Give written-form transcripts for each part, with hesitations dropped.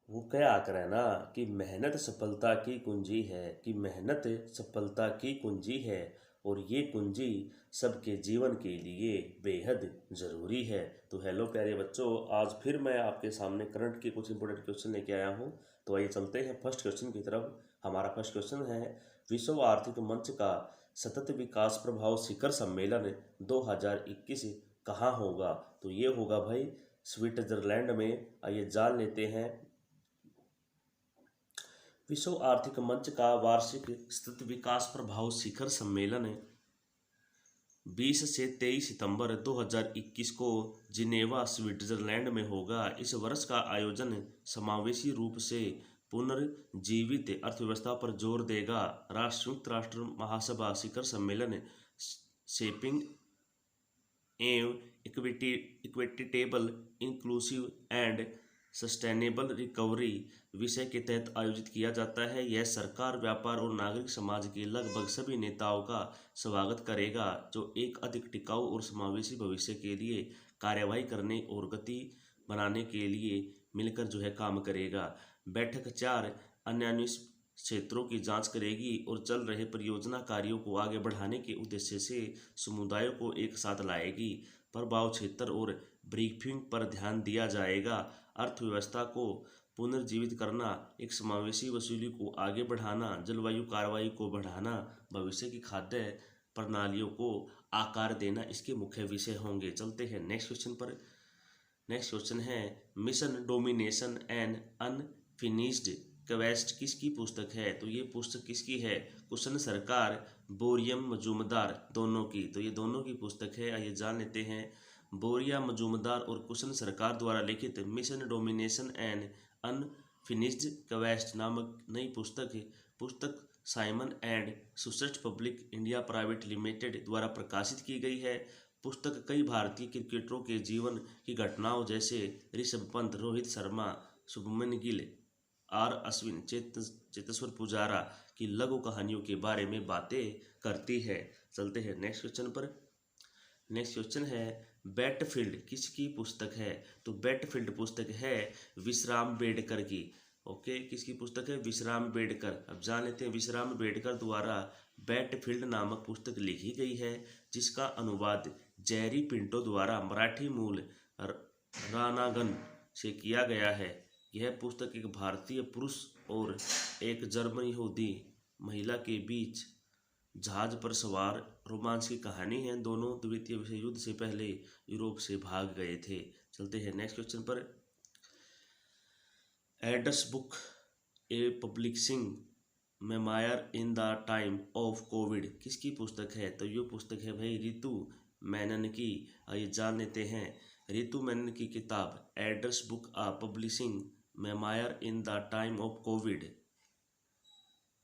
वो क्या करे ना कि मेहनत सफलता की कुंजी है, कि मेहनत सफलता की कुंजी है, और ये कुंजी सबके जीवन के लिए बेहद ज़रूरी है। तो हेलो प्यारे बच्चों, आज फिर मैं आपके सामने करंट के कुछ इंपॉर्टेंट क्वेश्चन लेके आया हूँ। तो आइए चलते हैं फर्स्ट क्वेश्चन की तरफ। हमारा फर्स्ट क्वेश्चन है, विश्व आर्थिक मंच का सतत विकास प्रभाव शिखर सम्मेलन 2021 कहाँ होगा? तो ये होगा भाई स्विट्जरलैंड में। आइए जान लेते हैं। विश्व आर्थिक मंच का वार्षिक सतत विकास प्रभाव शिखर सम्मेलन 20 से 23 सितंबर 2021 को जिनेवा स्विट्जरलैंड में होगा। इस वर्ष का आयोजन समावेशी रूप से पुनर्जीवित अर्थव्यवस्था पर जोर देगा। संयुक्त राष्ट्र महासभा शिखर सम्मेलन शेपिंग एवं equitable inclusive and sustainable recovery विषय के तहत आयोजित किया जाता है। यह सरकार, व्यापार और नागरिक समाज के लगभग सभी नेताओं का स्वागत करेगा, जो एक अधिक टिकाऊ और समावेशी भविष्य के लिए कार्यवाही करने और गति बनाने के लिए मिलकर काम करेगा। बैठक 4 अन्यान्वित क्षेत्रों की जांच करेगी और चल रहे परियोजना कार्यों को आगे बढ़ाने के उद्देश्य से समुदायों को एक साथ लाएगी। प्रभाव क्षेत्र और ब्रीफिंग पर ध्यान दिया जाएगा। अर्थव्यवस्था को पुनर्जीवित करना, एक समावेशी वसूली को आगे बढ़ाना, जलवायु कार्रवाई को बढ़ाना, भविष्य की खाद्य प्रणालियों को आकार देना इसके मुख्य विषय होंगे। चलते हैं नेक्स्ट क्वेश्चन पर। नेक्स्ट क्वेश्चन है, mission domination and unfinished quest किसकी पुस्तक है? तो ये पुस्तक किसकी है? कुशन सरकार, बोरियम मजूमदार, दोनों की। तो ये दोनों की पुस्तक है। आइए जान लेते हैं। बोरिया मजूमदार और कुशन सरकार द्वारा लिखित mission domination and unfinished quest नामक नई पुस्तक है। पुस्तक साइमन एंड सुसर्ट पब्लिक इंडिया प्राइवेट लिमिटेड द्वारा प्रकाशित की गई है। पुस्तक कई भारतीय क्रिकेटरों के जीवन की घटनाओं जैसे ऋषभ पंत, रोहित शर्मा, शुभमन गिल, आर अश्विन, चेतेश्वर पुजारा की लघु कहानियों के बारे में बातें करती है। चलते हैं नेक्स्ट क्वेश्चन पर। नेक्स्ट क्वेश्चन है, बैटफील्ड किसकी पुस्तक है? तो बैटफील्ड पुस्तक है विश्राम बेड़कर की। ओके, किसकी पुस्तक है? विश्राम बेड़कर। अब जान लेते हैं विश्राम बेड़कर द्वारा बैटफील्ड नामक पुस्तक लिखी गई है, जिसका अनुवाद जेरी पिंटो द्वारा मराठी मूल रानागन से किया गया है। यह पुस्तक एक भारतीय पुरुष और एक जर्मन यहूदी महिला के बीच जहाज पर सवार रोमांस की कहानी है। दोनों द्वितीय विश्व युद्ध से पहले यूरोप से भाग गए थे। चलते हैं नेक्स्ट क्वेश्चन पर। AIDS book A publishing memoir in the time of Covid किसकी पुस्तक है? तो ये पुस्तक है भाई रितु मेनन की। आइए जान लेते हैं। रितु मेनन की किताब address book a publishing memoir in the time of Covid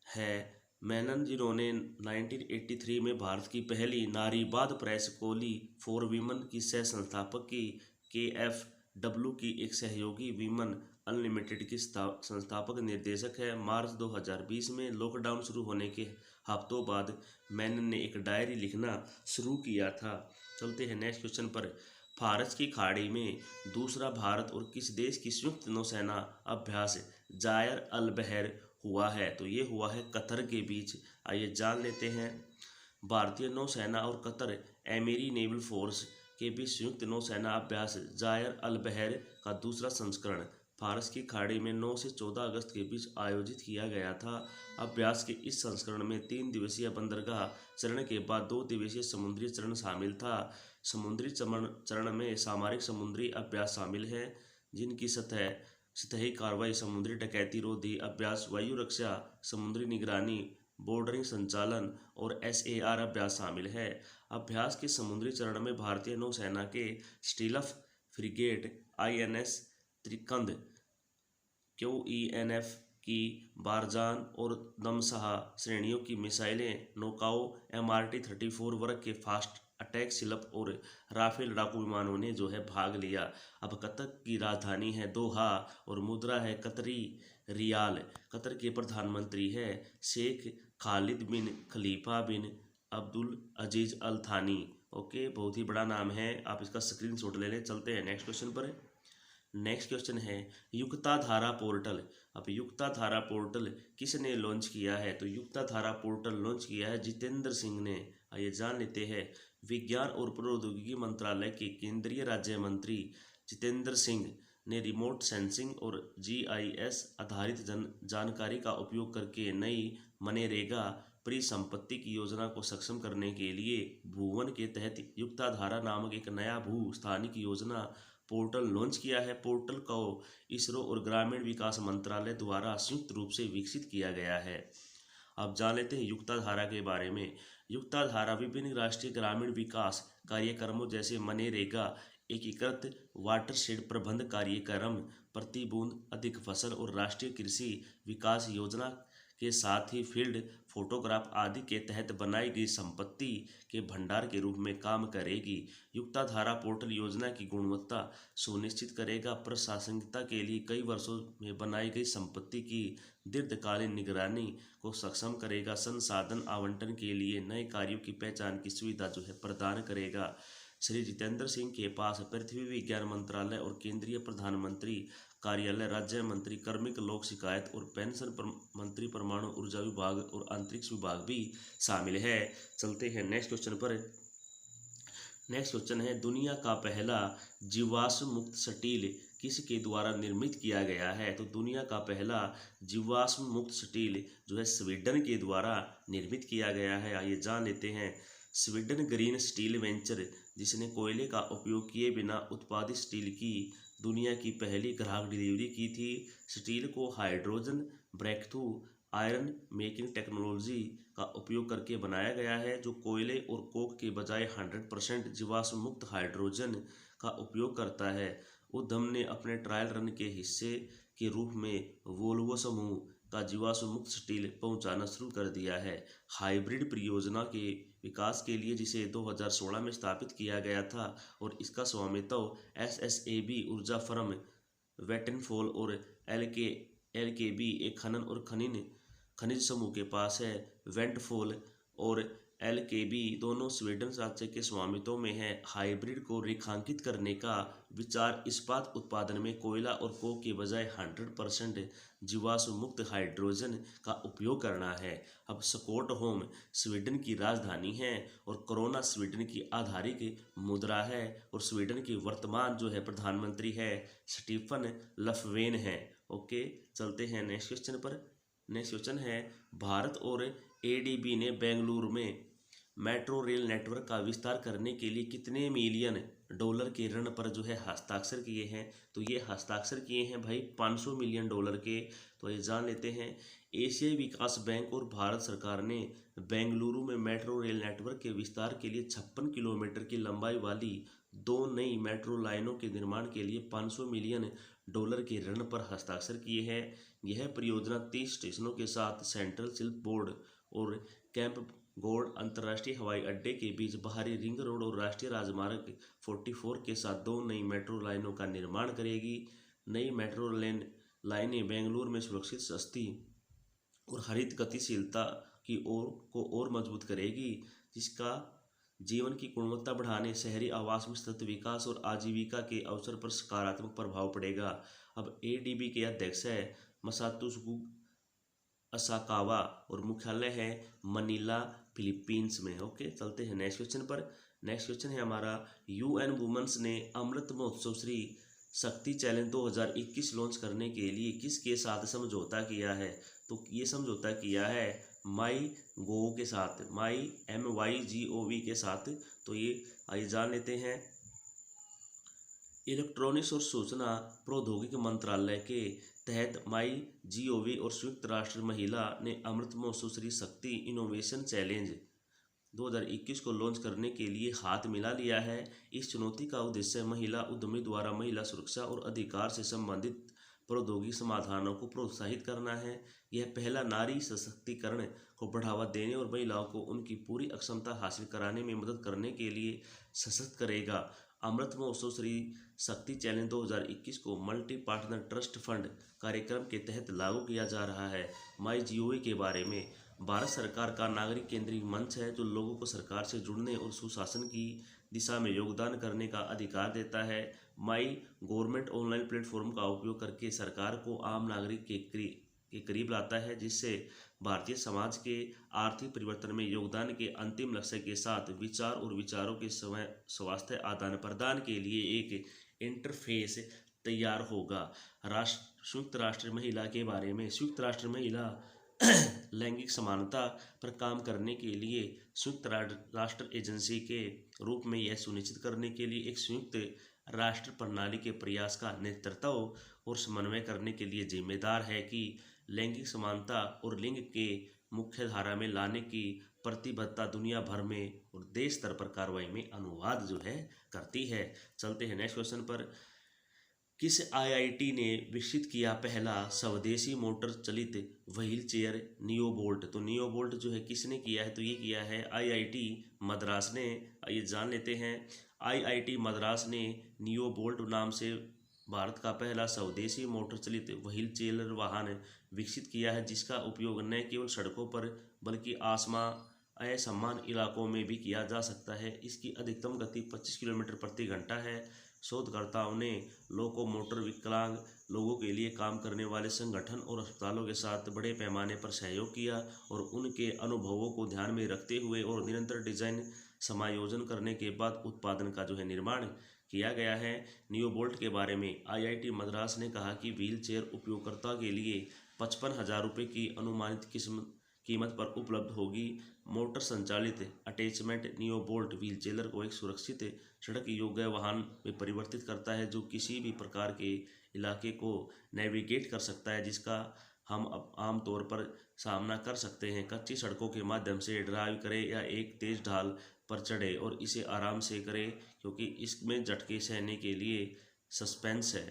है। मेनन जिन्होंने 1983 में भारत की पहली नारीवाद प्रेस कोली फॉर वीमन की सह संस्थापक की, KFW की एक सहयोगी वीमन अनलिमिटेड की संस्थापक निर्देशक है। मार्च 2020 में लॉकडाउन शुरू होने के हफ्तों बाद मेनन ने एक डायरी लिखना शुरू किया था। चलते हैं नेक्स्ट क्वेश्चन पर। फारस की खाड़ी में दूसरा भारत और किस देश की संयुक्त नौसेना अभ्यास जायर अल बहर हुआ है? तो ये हुआ है कतर के बीच। आइए जान लेते हैं। भारतीय नौसेना और कतर एमिरी नेवल फोर्स के बीच संयुक्त नौसेना अभ्यास जायर अल बहर का दूसरा संस्करण फारस की खाड़ी में 9 से 14 अगस्त के बीच आयोजित किया गया था। अभ्यास के इस संस्करण में 3 दिवसीय बंदरगाह चरण के बाद 2 दिवसीय समुद्री चरण शामिल था। समुद्री चरण में सामरिक समुद्री अभ्यास शामिल है, जिनकी सतही कार्रवाई, समुद्री डकैती रोधी अभ्यास, वायु रक्षा, समुद्री निगरानी, बॉर्डरिंग संचालन और SAR अभ्यास शामिल है। अभ्यास के समुद्री चरण में भारतीय नौसेना के स्टील्थ फ्रिगेट INS त्रिकंद, QENF की बारजान और दमसहा श्रेणियों की मिसाइलें, नौकाओं, MRT-34 वर्ग के फास्ट अटैक शिल्प और राफेल लड़ाकू विमानों ने भाग लिया। अब कतर की राजधानी है दोहा और मुद्रा है कतरी रियाल। कतर के प्रधानमंत्री है शेख खालिद बिन खलीफा बिन अब्दुल अजीज अल थानी। ओके, बहुत ही बड़ा नाम है, आप इसका स्क्रीनशॉट ले लें। चलते हैं नेक्स्ट क्वेश्चन पर। नेक्स्ट क्वेश्चन है युक्ता धारा पोर्टल। अब युक्ता धारा पोर्टल किसने लॉन्च किया है? तो युक्ता धारा पोर्टल लॉन्च किया है जितेंद्र सिंह ने। आइए जान लेते हैं। विज्ञान और प्रौद्योगिकी मंत्रालय के केंद्रीय राज्य मंत्री जितेंद्र सिंह ने रिमोट सेंसिंग और जीआईएस आधारित जानकारी का उपयोग करके नई मनरेगा परिसंपत्ति की योजना को सक्षम करने के लिए भुवन के तहत युक्ताधारा नामक एक नया भू स्थानिक योजना पोर्टल लॉन्च किया है। पोर्टल को इसरो और ग्रामीण विकास मंत्रालय द्वारा संयुक्त रूप से विकसित किया गया है। अब जान लेते हैं युक्ताधारा के बारे में। युक्ताधारा विभिन्न राष्ट्रीय ग्रामीण विकास कार्यक्रमों जैसे मनरेगा, एकीकृत वाटरशेड प्रबंध कार्यक्रम, प्रति बूंद अधिक फसल और राष्ट्रीय कृषि विकास योजना के साथ ही फील्ड फोटोग्राफ आदि के तहत बनाई गई संपत्ति के भंडार के रूप में काम करेगी। युक्ताधारा पोर्टल योजना की गुणवत्ता सुनिश्चित करेगा, प्रशासनिकता के लिए कई वर्षों में बनाई गई संपत्ति की दीर्घकालीन निगरानी को सक्षम करेगा, संसाधन आवंटन के लिए नए कार्यों की पहचान की सुविधा जो है प्रदान करेगा। श्री जितेंद्र सिंह के पास पृथ्वी विज्ञान मंत्रालय और केंद्रीय प्रधानमंत्री कार्यालय, राज्य मंत्री कार्मिक लोक शिकायत और पेंशन मंत्री, परमाणु ऊर्जा विभाग और अंतरिक्ष विभाग भी शामिल है। चलते हैं नेक्स्ट क्वेश्चन पर। नेक्स्ट क्वेश्चन है दुनिया का पहला जीवाश्म मुक्त स्टील किसके द्वारा निर्मित किया गया है? तो दुनिया का पहला जीवाश्म मुक्त स्टील जो है स्वीडन के द्वारा निर्मित किया गया है। आइए जान लेते हैं। स्वीडन ग्रीन स्टील वेंचर, जिसने कोयले का उपयोग किए बिना उत्पादित स्टील की दुनिया की पहली ग्राहक डिलीवरी की थी। स्टील को hydrogen breakthrough iron making technology का उपयोग करके बनाया गया है, जो कोयले और कोक के बजाय 100% जीवाश्म मुक्त हाइड्रोजन का उपयोग करता है। उद्यम ने अपने ट्रायल रन के हिस्से के रूप में वोल्वो समूह का जीवाश्म मुक्त स्टील पहुंचाना शुरू कर दिया है। हाइब्रिड परियोजना के विकास के लिए जिसे 2016 में स्थापित किया गया था और इसका स्वामित्व एसएसएबी ऊर्जा फर्म वेटनफॉल और एलकेबी एक खनन और खनिज समूह के पास है। वेटनफॉल और एलकेबी दोनों स्वीडन राज्य के स्वामित्व में है। हाइब्रिड को रेखांकित करने का विचार इस्पात उत्पादन में कोयला और कोक के बजाय 100% जीवाश्म मुक्त हाइड्रोजन का उपयोग करना है। अब स्टॉकहोम स्वीडन की राजधानी है और कोरोना स्वीडन की आधारित मुद्रा है और स्वीडन की वर्तमान जो है प्रधानमंत्री है स्टीफन लफवेन है। ओके, चलते हैं नेक्स्ट क्वेश्चन पर। नेक्स्ट क्वेश्चन है भारत और एडीबी ने बेंगलुरु में मेट्रो रेल नेटवर्क का विस्तार करने के लिए कितने मिलियन डॉलर के ऋण पर जो है हस्ताक्षर किए हैं? तो ये हस्ताक्षर किए हैं भाई 500 मिलियन डॉलर के। तो ये जान लेते हैं। एशियाई विकास बैंक और भारत सरकार ने बेंगलुरु में मेट्रो रेल नेटवर्क के विस्तार के लिए 56 किलोमीटर की लंबाई वाली 2 नई मेट्रो लाइनों के निर्माण के लिए 500 मिलियन डॉलर के ऋण पर हस्ताक्षर किए हैं। यह परियोजना 30 स्टेशनों के साथ सेंट्रल सिल्क बोर्ड और कैंप गौड़ अंतर्राष्ट्रीय हवाई अड्डे के बीच बाहरी रिंग रोड और राष्ट्रीय राजमार्ग 44 के साथ 2 नई मेट्रो लाइनों का निर्माण करेगी। नई मेट्रो लाइनें बेंगलुरु में सुरक्षित, सस्ती और हरित गतिशीलता की ओर मजबूत करेगी, जिसका जीवन की गुणवत्ता बढ़ाने, शहरी आवास में सतत विकास और आजीविका के अवसर पर सकारात्मक प्रभाव पड़ेगा। अब एडीबी के अध्यक्ष है मसात्सुगु असाकावा और मुख्यालय है मनीला, फिलीपींस में। ओके, चलते हैं नेक्स्ट क्वेश्चन पर। नेक्स्ट क्वेश्चन है हमारा यूएन वुमेन्स ने अमृत महोत्सव श्री शक्ति चैलेंज 2021 लॉन्च करने के लिए किसके साथ समझौता किया है? तो ये समझौता किया है MyGov के साथ, MyGov के साथ। तो ये आइए जान लेते हैं। इलेक्ट्रॉनिक्स और सूचना प्रौद्योगिकी मंत्रालय के तहत MyGov और संयुक्त राष्ट्र महिला ने अमृत महोत्सव श्री शक्ति इनोवेशन चैलेंज 2021 को लॉन्च करने के लिए हाथ मिला लिया है। इस चुनौती का उद्देश्य महिला उद्यमी द्वारा महिला सुरक्षा और अधिकार से संबंधित प्रौद्योगिकी समाधानों को प्रोत्साहित करना है। यह पहला नारी सशक्तिकरण को बढ़ावा देने और महिलाओं को उनकी पूरी अक्षमता हासिल कराने में मदद करने के लिए सशक्त करेगा। अमृत महोत्सव श्री शक्ति चैलेंज 2021 को मल्टी पार्टनर ट्रस्ट फंड कार्यक्रम के तहत लागू किया जा रहा है। MyGov के बारे में भारत सरकार का नागरिक केंद्रीय मंच है जो लोगों को सरकार से जुड़ने और सुशासन की दिशा में योगदान करने का अधिकार देता है। माई गवर्नमेंट ऑनलाइन प्लेटफॉर्म का उपयोग करके सरकार को आम नागरिक के करीब लाता है, जिससे भारतीय समाज के आर्थिक परिवर्तन में योगदान के अंतिम लक्ष्य के साथ विचार और विचारों के स्वास्थ्य आदान प्रदान के लिए एक इंटरफेस तैयार होगा। संयुक्त राष्ट्र महिला के बारे में, संयुक्त राष्ट्र महिला लैंगिक समानता पर काम करने के लिए संयुक्त राष्ट्र एजेंसी के रूप में यह सुनिश्चित करने के लिए एक संयुक्त राष्ट्र प्रणाली के प्रयास का नेतृत्व और समन्वय करने के लिए जिम्मेदार है कि लैंगिक समानता और लिंग के मुख्य धारा में लाने की प्रतिबद्धता दुनिया भर में और देश स्तर पर कार्रवाई में अनुवाद जो है करती है। चलते हैं नेक्स्ट क्वेश्चन पर। किस आईआईटी ने विकसित किया पहला स्वदेशी मोटर चलित व्हील चेयर नियोबोल्ट? तो नियोबोल्ट जो है किसने किया है? तो ये किया है आईआईटी मद्रास ने। ये जान लेते हैं। आईआईटी मद्रास ने नियोबोल्ट नाम से भारत का पहला स्वदेशी मोटर चलित व्हील चेयर वाहन विकसित किया है, जिसका उपयोग न केवल सड़कों पर बल्कि असमान इलाकों में भी किया जा सकता है। इसकी अधिकतम गति 25 किलोमीटर प्रति घंटा है। शोधकर्ताओं ने लोकोमोटर विकलांग लोगों के लिए काम करने वाले संगठन और अस्पतालों के साथ बड़े पैमाने पर सहयोग किया और उनके अनुभवों को ध्यान में रखते हुए और निरंतर डिजाइन समायोजन करने के बाद उत्पादन का जो है निर्माण किया गया है। नियोबोल्ट के बारे में आईआईटी मद्रास ने कहा कि व्हील चेयर उपयोगकर्ता के लिए 55,000 रुपये की अनुमानित कीमत पर उपलब्ध होगी। मोटर संचालित अटैचमेंट नियोबोल्ट व्हील चेयर को एक सुरक्षित सड़क योग्य वाहन में परिवर्तित करता है, जो किसी भी प्रकार के इलाके को नेविगेट कर सकता है, जिसका हम आमतौर पर सामना कर सकते हैं। कच्ची सड़कों के माध्यम से ड्राइव करें या एक तेज ढाल पर चढ़े और इसे आराम से करें, क्योंकि इसमें झटके सहने के लिए सस्पेंस है।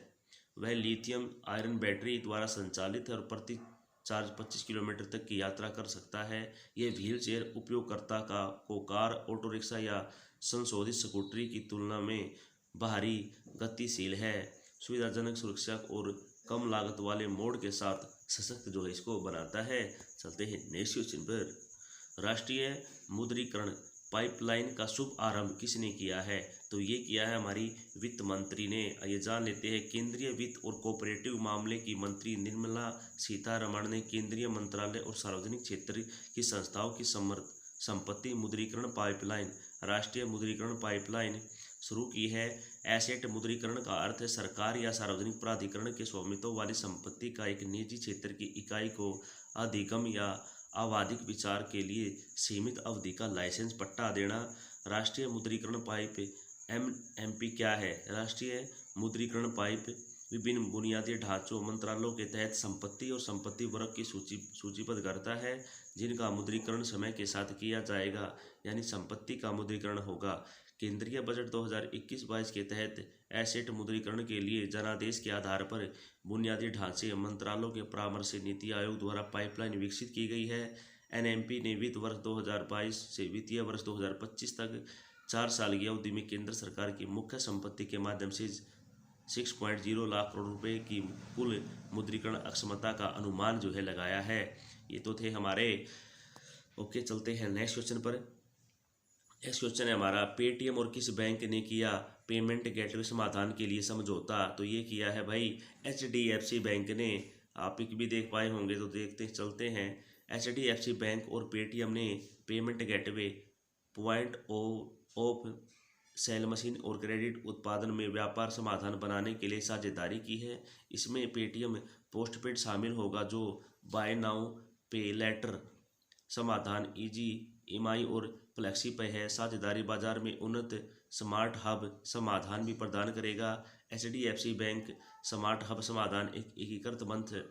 वह लिथियम आयरन बैटरी द्वारा संचालित है और प्रति चार्ज 25 किलोमीटर तक की यात्रा कर सकता है। यह व्हील चेयर उपयोगकर्ता को कार, ऑटो रिक्शा या संशोधित स्कूटरी की तुलना में भारी, गतिशील है, सुविधाजनक, सुरक्षा और कम लागत वाले मोड के साथ सशक्त जो है इसको बनाता है। चलते हैं नेक्स्ट क्वेश्चन पर। राष्ट्रीय मुद्रीकरण पाइपलाइन का शुभ आरंभ किसने किया है? तो ये किया है हमारी वित्त मंत्री ने। ये जान लेते हैं। केंद्रीय वित्त और कोऑपरेटिव मामले की मंत्री निर्मला सीतारमण ने केंद्रीय मंत्रालय और सार्वजनिक क्षेत्र की संस्थाओं की संपत्ति मुद्रीकरण पाइपलाइन, राष्ट्रीय मुद्रीकरण पाइपलाइन शुरू की है। एसेट मुद्रीकरण का अर्थ है सरकार या सार्वजनिक प्राधिकरण के स्वामित्व वाली संपत्ति का एक निजी क्षेत्र की इकाई को अधिगम या आवधिक विचार के लिए सीमित अवधि का लाइसेंस पट्टा देना। राष्ट्रीय मुद्रीकरण पाइप एमएमपी क्या है? राष्ट्रीय मुद्रीकरण पाइप विभिन्न बुनियादी ढांचों मंत्रालयों के तहत संपत्ति और संपत्ति वर्ग की सूचीबद्ध करता है, जिनका मुद्रीकरण समय के साथ किया जाएगा, यानी संपत्ति का मुद्रीकरण होगा। केंद्रीय बजट 2021-22 के तहत एसेट मुद्रीकरण के लिए जनादेश के आधार पर बुनियादी ढांचे मंत्रालयों के परामर्श से नीति आयोग द्वारा पाइपलाइन विकसित की गई है। एनएमपी ने वित्त वर्ष 2022 से वित्तीय वर्ष 2025 तक 4 साल की अवधि में केंद्र सरकार की मुख्य संपत्ति के माध्यम से 6.0 लाख करोड़ रुपए की कुल मुद्रीकरण अक्षमता का अनुमान जो है लगाया है। ये तो थे हमारे। ओके, चलते हैं नेक्स्ट क्वेश्चन पर। नेक्स्ट क्वेश्चन है हमारा, पेटीएम और किस बैंक ने किया पेमेंट गेटवे समाधान के लिए समझौता? तो ये किया है भाई HDFC बैंक ने। आप भी देख पाए होंगे, तो देखते चलते हैं। HDFC बैंक और पेटीएम ने payment gateway, point of sale machine और क्रेडिट उत्पादन में व्यापार समाधान बनाने के लिए साझेदारी की है। इसमें पेटीएम पोस्टपेड शामिल होगा, जो बाय नाउ पे लेटर समाधान, इजी EMI और फ्लेक्सी पे है। साझेदारी बाजार में उन्नत स्मार्ट हब समाधान भी प्रदान करेगा। HDFC बैंक स्मार्ट हब समाधान एक एकीकृत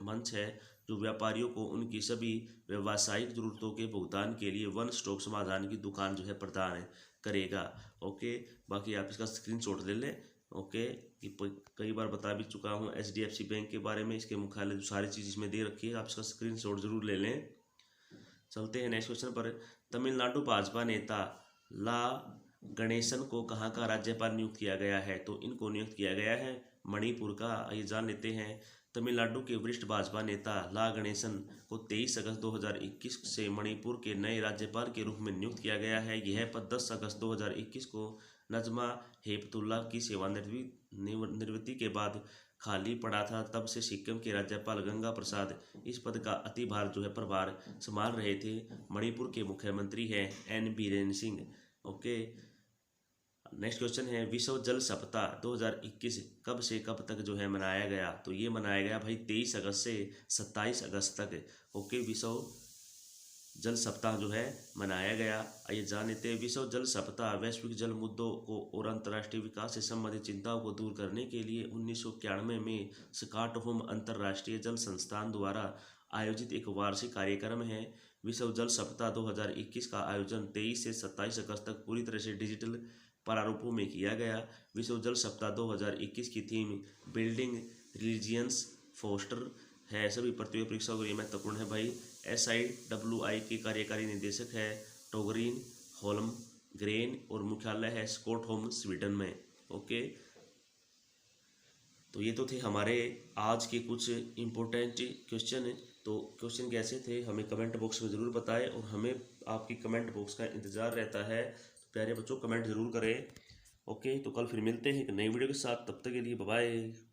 मंच है जो व्यापारियों को उनकी सभी व्यावसायिक जरूरतों के भुगतान के लिए वन स्टॉप समाधान की दुकान जो है प्रदान करेगा। ओके, बाकी आप इसका स्क्रीनशॉट ले लें। ओके, कई बार बता भी चुका हूँ HDFC बैंक के बारे में। इसके मुख्यालय जो सारी चीज़ इसमें दे रखी है, आप इसका स्क्रीनशॉट जरूर ले लें। चलते हैं नेक्स्ट क्वेश्चन पर। तमिलनाडु भाजपा नेता ला गणेशन को कहाँ का राज्यपाल नियुक्त किया गया है? तो इनको नियुक्त किया गया है मणिपुर का। ये जान लेते हैं। तमिलनाडु के वरिष्ठ भाजपा नेता ला गणेशन को 23 अगस्त 2021 से मणिपुर के नए राज्यपाल के रूप में नियुक्त किया गया है। यह पद 10 अगस्त 2021 को नजमा हेपतुल्ला की सेवानिवृत्ति के बाद खाली पड़ा था। तब से सिक्किम के राज्यपाल गंगा प्रसाद इस पद का अतिभार जो है प्रभार संभाल रहे थे। मणिपुर के मुख्यमंत्री हैं N Biren Singh. Okay, next question है विश्व जल सप्ताह 2021 कब से कब तक जो है मनाया गया? तो ये मनाया गया भाई 23 अगस्त से 27 अगस्त तक। ओके, विश्व जल सप्ताह जो है मनाया गया। आइए जान लेते हैं। विश्व जल सप्ताह वैश्विक जल मुद्दों को और अंतर्राष्ट्रीय विकास से संबंधित चिंताओं को दूर करने के लिए 1991 में स्टॉकहोम अंतर्राष्ट्रीय जल संस्थान द्वारा आयोजित एक वार्षिक कार्यक्रम है। विश्व जल सप्ताह 2021 का आयोजन 23 से 27 अगस्त तक पूरी तरह से डिजिटल प्रारूपों में किया गया। विश्व जल सप्ताह 2021 की थीम बिल्डिंग रिलीजियंस फोस्टर है। सभी प्रतियोगी परीक्षाओं के लिए महत्वपूर्ण है भाई। SIWI के कार्यकारी निदेशक है टोगरीन होलमग्रेन और मुख्यालय है स्टॉकहोम स्वीडन में। ओके, तो ये तो थे हमारे आज के कुछ इम्पोर्टेंट क्वेश्चन। तो क्वेश्चन कैसे थे हमें कमेंट बॉक्स में ज़रूर बताएं और हमें आपकी कमेंट बॉक्स का इंतज़ार रहता है। तो प्यारे बच्चों कमेंट ज़रूर करें। ओके, तो कल फिर मिलते हैं एक नई वीडियो के साथ। तब तक के लिए बाय बाय।